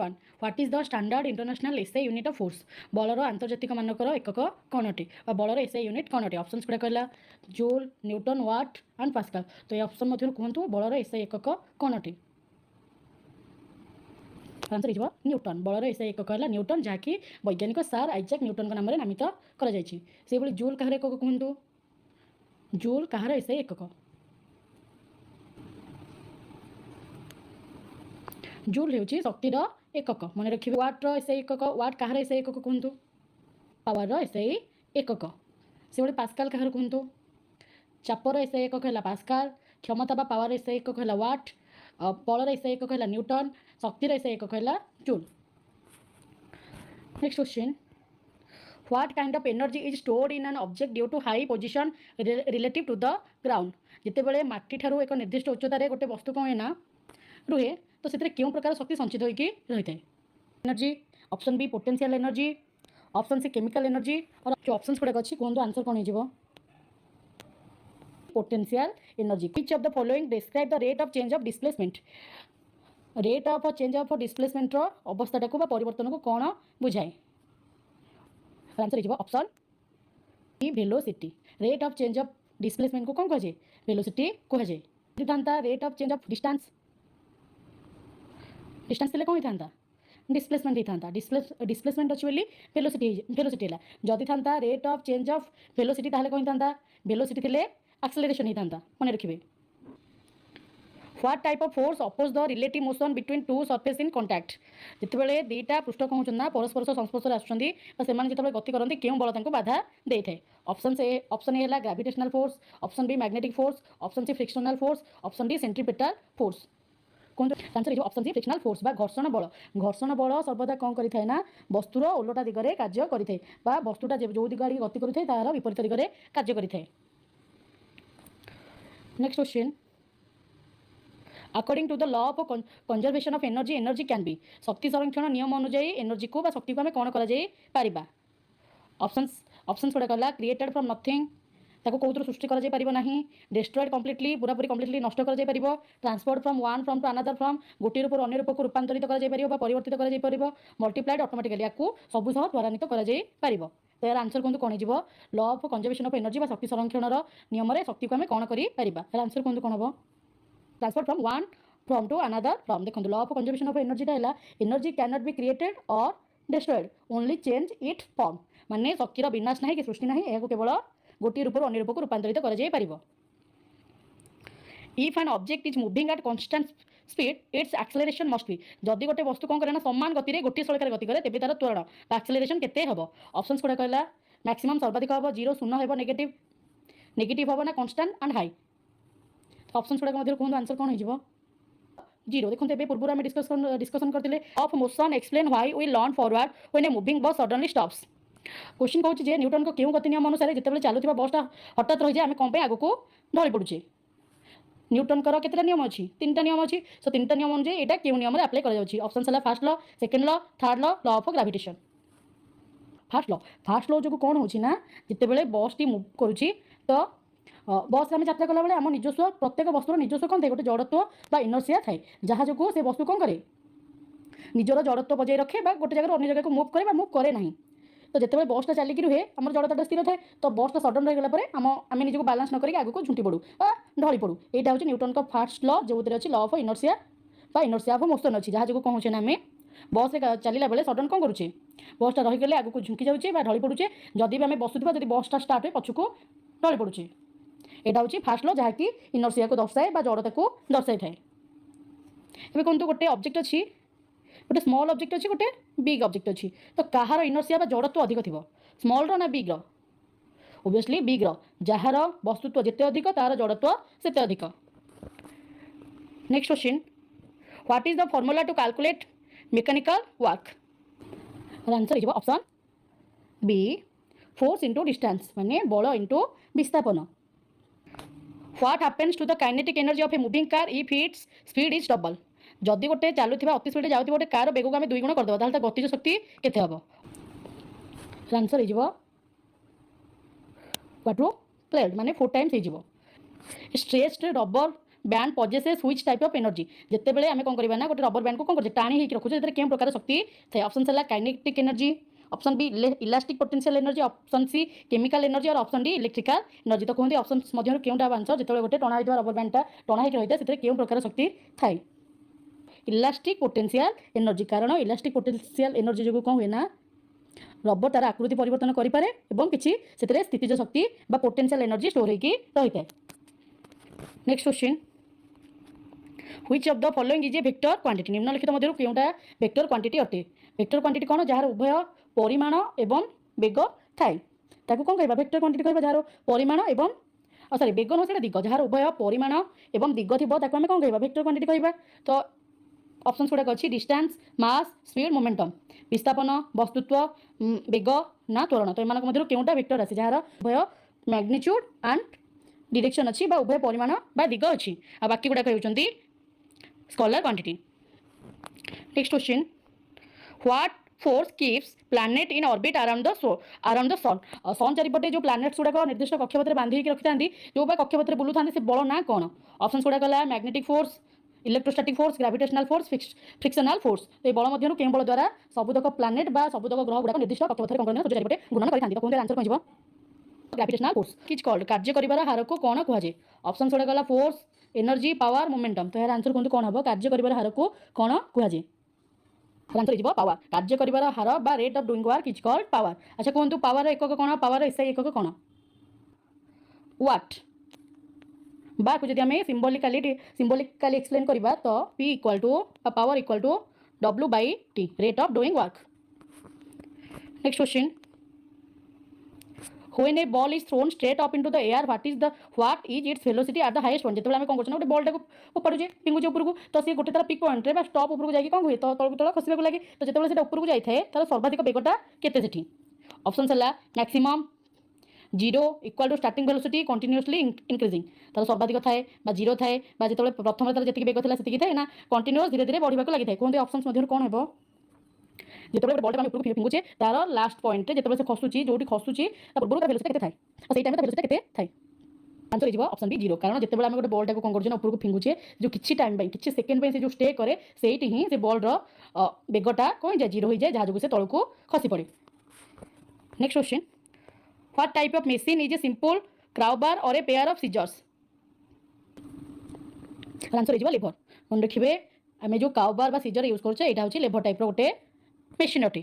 1 what is the standard international SI unit of force बलर आंतर्जातिक मानकर एकक कौन अटे बलर एसए यूनिट कौन अटे ऑप्शंस गुड़ा कहला joule newton watt and pascal तो ये ऑप्शन मध्य कहतु बलर एसए एकक कौन अटे आंसर हो न्यूटन बलर एसए एकक है न्यूटन जहाँकि वैज्ञानिक सार आइजैक न्यूटन का नाम नामित कर जूल कहार एकक कहतु जूल कहार एसए एकक जूल हूँ शक्तिर एकक मन रखिए वाट एसए एकक वाट कहार एसए एकक कहतु पावर एसए एकक से पास्कल कहार कहतु चापर एसए एकक है पास्कल क्षमता बा पावर एसए एकक है वाट बलर एसए एकक है न्यूटन शक्तिर एसए एकक है joule. Next question what kind of energy is stored in an object due to high position relative to the ground जितेबाला माटी ठारू एक निर्दिष्ट उच्चतार गोटे वस्तु कौन है ना रुहे तो से क्यों प्रकार शक्ति संचित होगी रही है energy option B potential energy option C chemical energy और जो ऑप्शंस गुड़ाक अच्छी कहूँ आंसर कौन हो potential energy which of the following describe the rate of change of displacement rate of change of displacement अवस्था को परिवर्तन को कौन बुझाए आंसर हो option B velocity rate of change of displacement को कौन कहुए वेलोसिटी कहुए था rate of change of distance distance थे कौन होता डिस्प्लेसमेंट होता था डिस्प्लेसमेंट अच्छी बोली वेलोसिटी है जदि था rate of change of velocity ताहले कौन होता वेलोसिटी थे एक्सेलरेशन होता मन रखिए what type of force oppose the relative motion between two surface in contact जितेबाला दुईटा पृष्ठ कौन होना परस्पर संस्पर्श आसते गति करते क्यों बल बाधा दे थाए option A gravitational force option B magnetic force option C frictional force option D centripetal force कहते answer option C frictional force घर्षण बल सर्वदा कौन करें ना वस्तुर ओलटा दिगरे कार्य करें वस्तुटा जो दिग आड़े गति करें तार विपरीत दिगरे कार्य करें। Next question according to the law of conservation of energy energy can be शक्ति संरक्षण नियम अनुଯାयी एनर्जी को शक्ति को आम कौन कर ऑप्शंस गुड़ा कहला क्रिएटेड फ्रॉम नथिंग ताको कौतर सृष्टि करा जाय परिबो नाही डिस्ट्रॉयड कंप्लीटली पूरापूरी कंप्लीटली नष्ट करा जाय परिबो transport from one from to another from गोटे रूप अन्य रूप को रूपांतरित करा जाय परिबो परिवर्तित करा जाय परिबो मल्टीप्लाइड ऑटोमेटिकली याकू सबु सह त्वरान्वित करा जाय परिबो तो यार आंसर कहतु कौन हो law of conservation of energy शक्ति संरक्षण नियम रे शक्ति को आम कौन कर आंसर कहतु कौन हम transport from one from to another from देखो law of conservation of energy है energy can not be created और destroyed only change it form माने शक्तिर विनाश ना कि सृष्टि ना यह केवल गोटे रूप अन्य रूप को रूपांतरित कर if an object is moving at constant speed it's acceleration must be जदि गोटे वस्तु कौन करे समान गति गोटे सड़क गति करे तेज तार त्वरण एक्सेलरेशन केते हम ऑप्शंस गुड़ा कहला मैक्सिमम सर्वाधिक हम 0 शून्य हम नेगेटिव हम ना कांस्टेंट एंड हाई ऑप्शंस गुड़ा कहते आंसर कौन हो 0 देखते पूर्व आम डिस्कसन करते of motion explain why we learn forward when a moving bus suddenly stops question कौन जे न्यूटन को क्यों गति नियम अनुसार जिते चलुवा बसटा हठात रही जाए आम कौन आग को ढली पड़ुचे न्यूटन कर केतटा नियम अच्छी 3टा नियम अच्छी सो 3टा नियम अनुसार यहाँ क्यों नियम अप्लाई कर ऑप्शन है first law second law third law law of gravitation first law जो कौन होना जिते बस टी मूव करुच्ची तो बस आम यात्रा कला बेले आम निजस्व प्रत्येक वस्तुर निजस्व कौन थे गोटे जड़त्व बा इनर्सिया थाए जहाँ जो से वस्तु कौन करे निजर जड़त्व बजाय रखे गोटे जगह अन्य जगह को मूव करे मूव करे ना तो जिते बसटा चलिकी रुहे आम जड़ता स्थिर थाए तो बसटा सडन रहीगला आम निजी को बालांस नक आगे को झुंटी पड़ू ढली पड़ू यहाँ हूँ न्यूटन का फर्स्ट लॉ जो अच्छी law of inertia inertia of motion अच्छी जहाँ जो कौन होना आम बस चलला बेले सडन कौन करुचे बसटा रहीगले आगे को झुंकी जाऊे ढली पड़ुचे जदि भी आम बसुवा जब बसटा स्टार्ट हुए पछक ढली पड़ुचे यहाँ हूँ फास्ट लॉ जहाँकि इनर्सिया को दर्शाए जड़ता को दर्शाई थाए एवं कहतु गोटे ऑब्जेक्ट अच्छी गोटे स्मॉल ऑब्जेक्ट अच्छी गोटे बिग ऑब्जेक्ट अच्छी तो कहार इनर्सिया जड़त्व अधिक थी स्मॉल ना बिग ओबियसली बिग जार वस्तुत्व जिते अधिक तार जड़त्व से अधिक। Next question what is the formula to calculate mechanical work answer हो option B force into distance माने बल इंटू विस्थापन what happens to the kinetic energy of a moving car if its speed is double जदि गोटे चलुवा अति speed जाऊँ गोटे car bag को आम 2 गुण करदे ताहले गतिज शक्ति केते हम आंसर हो क्वाड्रुप्लेड माने 4 टाइम्स हो stretched rubber band possesses which type of energy जितेबाला आम कौन करवा ना गोटे रबर बैंड को कौन कर टाणी होकर रखुचे केउं प्रकार शक्ति थाए ऑप्शन है kinetic energy option B elastic potential energy option C chemical energy और ऑप्शन डी इलेक्ट्रिकल एनर्जी तो कहते ऑप्शन मध्य केउंटा आंसर जो गोटे टणा होता रबर बैंडटा टणा होकर रही है से केउं प्रकार शक्ति थाए इलास्टिक पोटेंशियल एनर्जी कारण इलास्टिक पोटेंशियल एनर्जी जो कौन हुए ना रबर तार आकृति परिवर्तन करें और किसी से स्थितिज शक्ति बा पोटेंशियल एनर्जी स्टोर होगी रही है। Next question which of the following is a vector quantity निम्नलिखित मध्य केउंटा वेक्टर क्वांटिटी अटे वेक्टर क्वांटिटी कौन जार उभय परिमाण एवं बेग थाए ताकू कौन कहबा वेक्टर क्वांटिटी कहबा जार परिमाण एवं सॉरी बेग नो से दिग जार उभय परिमाण एवं दिग थी ताकू आम कौन कहबा वेक्टर क्वांटिटी कहबा तो ऑप्शंस गुड़ाक अच्छी डिस्टेंस मास स्पीड मोमेंटम विस्थापन वस्तुत्व बेग ना त्वरण तो एम मध्य केउंटा वेक्टर आसी जार उभय मैग्निट्यूड एंड डायरेक्शन अच्छी बा उभय परिमाण बा दिग अच्छी आ बाकी गुड़ाक होउचंती scalar quantity. Next question what force keeps planet in orbit around the sun sun चारिपटे जो प्लैनेट्स गुड़ाक निर्दिष्ट कक्षपथ बांधी रखी था जो कक्षपथ बुलू था से बल ना कौन ऑप्शन गुड़ाक magnetic force electrostatic force gravitational force frictional force तो ये बल मध्य केउं बल द्वारा सबुतक प्लैनेट बा सबुतक ग्रह गुड़ाक निर्दिष्ट कक्षपथ कौन सूर्य चारिपटे घूर्णन करते कहते आंसर कौन ग्रेविटेशनल फोर्स किच कॉल्ड कार्य कर हार को कौन कहुए ऑप्शन गुड़ा गला फोर्स एनर्जी पावर मोमेंटम तो यार आंसर कहते कौन हम कार्य कर हार को कौन कहुए आंसर हो पावर कार्य कर हार बा rate of doing work is called power. अच्छा कहतु पावर एकक कौन पावर एसआई एकक कौन वाट बा को जब आम सिंबलिकाली एक्सप्लेन करवा तो P equal to power equal to W/T rate of doing work. Next question when a ball is thrown straight up into the air what is its velocity at the highest point जिते आम कौन कर ball टाक उपाड़े पिंगुचे उपरको तो सी गोटे तार pick point रे stop उपरको जाकि कौन हुए तो तलक तल खसबाक लगे तो जिते उपरको जाए तार सर्वाधिक बेगटा केते ऑप्शन है maximum zero equal to starting velocity continuously increasing तार सर्वाधिक थाए जीरो थाए जो प्रथम तार जी बेग थी थाए ना कंटिन्यूअस धीरे धीरे बढ़ाक लगी था कहते ऑप्शन मध्य कौन हो जो बॉल आम उपरको फिंगुचे तार लास्ट पॉइंट जो से खसुची जो खसुची पूर्व तार वेलोसिटी थाए से टाइम वेलोसिटी केते थाए आंसर हो ऑप्शन बी जीरो कारण जिते आम गोटे बॉल टाक कौन कर उपरको फिंगुचे जो किसी टाइम किसी सेकेंड से जो स्टे करे से ही से बॉल बेगटा कौन जाए जीरो हो जाए जहाँ जो से तौक खसी पड़े। Next question what type of machine is a simple crowbar और a pair of scissors answer हो लेभर मन रखिए आम जो क्राउबार बा सीजर यूज करें यहाँ हूँ लेभर टाइप गोटे मशीन अटे।